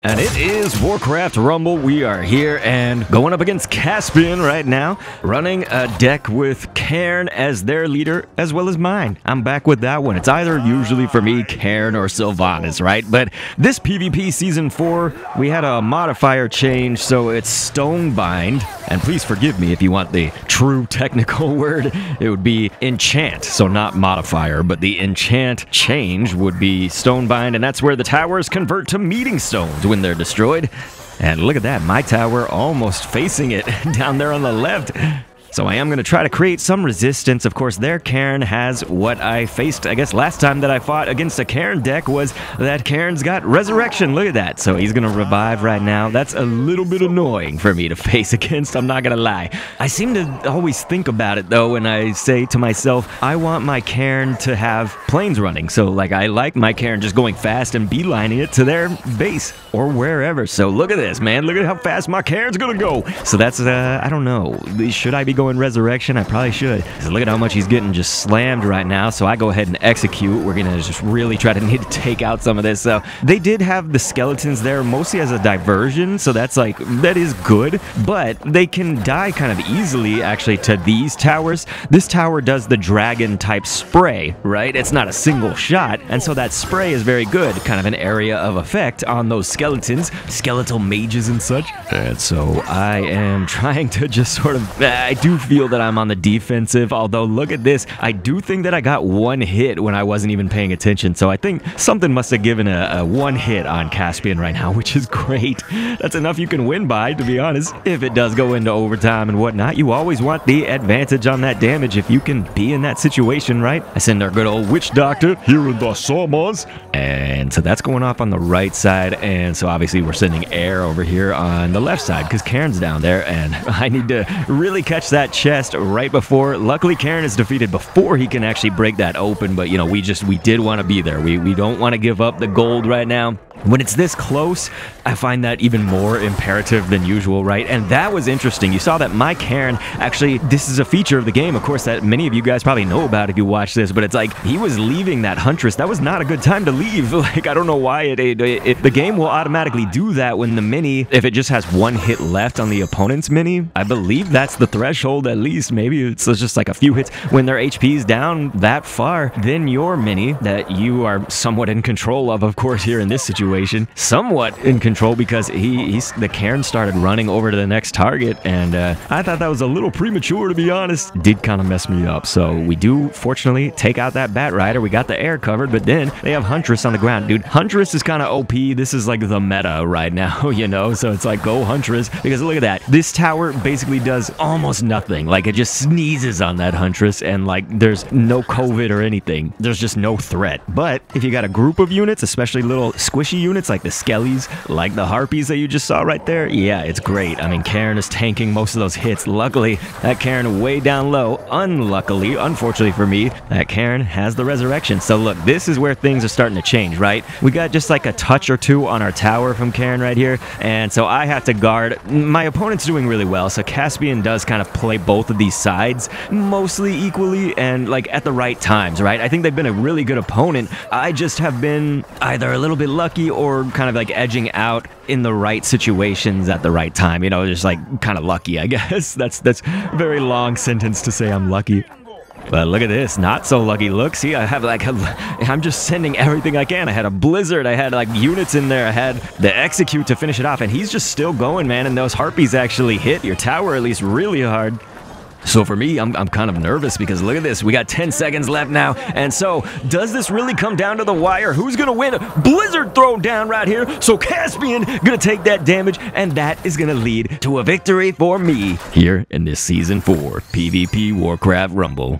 And it is Warcraft Rumble. We are here and going up against Caspian right now, running a deck with Cairn as their leader, as well as mine. I'm back with that one. It's either usually for me, Cairn or Sylvanas, right? But this PvP Season 4, we had a modifier change, so it's Stonebind. And please forgive me if you want the true technical word. It would be enchant, so not modifier, but the enchant change would be Stonebind, and that's where the towers convert to meeting stones when they're destroyed. And look at that, my tower almost facing it down there on the left. So I am going to try to create some resistance. Of course, their Cairn has what I faced, I guess, last time that I fought against a Cairn deck was that Cairn's got Resurrection. Look at that. So he's going to revive right now. That's a little bit annoying for me to face against, I'm not going to lie. I seem to always think about it, though, when I say to myself, I want my Cairn to have planes running. So, like, I like my Cairn just going fast and beelining it to their base or wherever. So look at this, man. Look at how fast my Cairn's going to go. So that's, I don't know. Should I be going Resurrection? I probably should. Look at how much he's getting just slammed right now. So I go ahead and execute. We're gonna just really try to need to take out some of this. So they did have the skeletons there mostly as a diversion, so that's like, that is good, but they can die kind of easily actually to these towers. This tower does the dragon type spray, right? It's not a single shot, and so that spray is very good, kind of an area of effect on those skeletons, skeletal mages and such. And so I am trying to just sort of, I do feel that I'm on the defensive, although look at this. I do think that I got one hit when I wasn't even paying attention, so I think something must have given a one hit on Caspian right now, which is great. That's enough you can win by, to be honest. If it does go into overtime and whatnot, you always want the advantage on that damage if you can be in that situation, right? I send our good old witch doctor here in the summers, and so that's going off on the right side, and so obviously we're sending air over here on the left side because Cairn's down there, and I need to really catch that chest right before. Luckily, Cairn is defeated before he can actually break that open, but you know, we did want to be there. We don't want to give up the gold right now. When it's this close, I find that even more imperative than usual, right? And that was interesting. You saw that my Cairn, actually, this is a feature of the game, of course, that many of you guys probably know about if you watch this, but it's like, he was leaving that Huntress. That was not a good time to leave. Like, I don't know why the game will automatically do that when the mini, if it just has one hit left on the opponent's mini. I believe that's the threshold, at least. Maybe it's just like a few hits. When their HP's down that far, then your mini, that you are somewhat in control of course, here in this situation, somewhat in control, because the Cairn started running over to the next target, and I thought that was a little premature, to be honest. Did kind of mess me up. So we do fortunately take out that Bat Rider. We got the air covered, but then they have Huntress on the ground. Dude, Huntress is kind of OP. This is like the meta right now, you know, so it's like, go Huntress, because look at that. This tower basically does almost nothing. Like, it just sneezes on that Huntress, and like, there's no COVID or anything. There's just no threat. But if you got a group of units, especially little squishy units like the Skellies, like the Harpies that you just saw right there, yeah, it's great. I mean, Cairn is tanking most of those hits. Luckily, that Cairn way down low. Unluckily, unfortunately for me, that Cairn has the Resurrection. So look, this is where things are starting to change, right? We got just like a touch or two on our tower from Cairn right here, and so I have to guard. My opponent's doing really well, so Caspian does kind of play both of these sides mostly equally and like at the right times, right? I think they've been a really good opponent. I just have been either a little bit lucky or kind of like edging out in the right situations at the right time, you know, just like kind of lucky, I guess. That's a very long sentence to say I'm lucky. But look at this, not so lucky. Look, see, I have like I'm just sending everything I can. I had a Blizzard, I had like units in there, I had the Execute to finish it off, and he's just still going, man, and those Harpies actually hit your tower at least really hard. So for me, I'm kind of nervous because look at this. We got 10 seconds left now. And so, does this really come down to the wire? Who's going to win? Blizzard thrown down right here. So Caspian going to take that damage, and that is going to lead to a victory for me here in this Season 4 PvP Warcraft Rumble.